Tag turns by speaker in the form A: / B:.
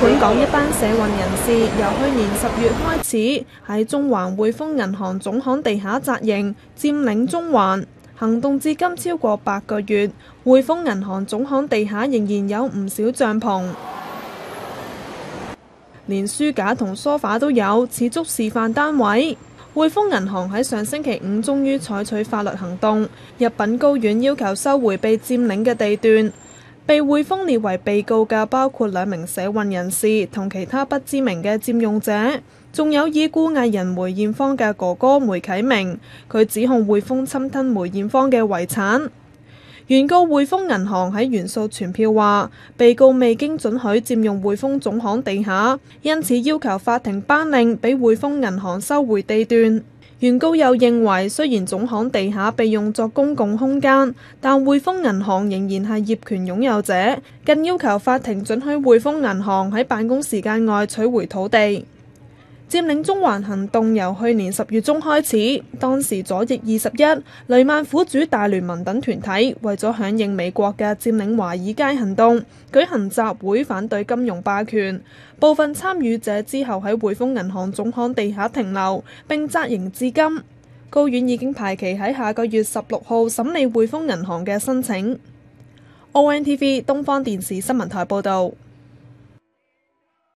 A: 本港一班社運人士由去年10月開始喺中環匯豐銀行總行地下紮營，佔領中環，行動至今超過8個月。匯豐銀行總行地下仍然有唔少帳篷，連書架同梳化都有，似足示範單位。匯豐銀行喺上星期5終於採取法律行動，入稟高院要求收回被佔領嘅地段。被匯豐列為被告嘅包括2名社運人士同其他不知名嘅佔用者，仲有已故藝人梅艷芳嘅哥哥梅啟明，佢指控匯豐侵吞梅艷芳嘅遺產。原告匯豐銀行喺原訴傳票話，被告未經准許佔用匯豐總行地下，因此要求法庭頒令俾匯豐銀行收回地段。原告又認為，雖然總行地下被用作公共空間，但匯豐銀行仍然係業權擁有者，更要求法庭准許匯豐銀行喺辦公時間外取回土地。佔領中環行動由去年10月中開始，當時左翼21、雷曼苦主大聯盟等團體為咗響應美國嘅佔領華爾街行動，舉行集會反對金融霸權。部分參與者之後喺匯豐銀行總行地下停留並紮營至今。高院已經排期喺下個月16號審理匯豐銀行嘅申請。ONTV 東方電視新聞台報導。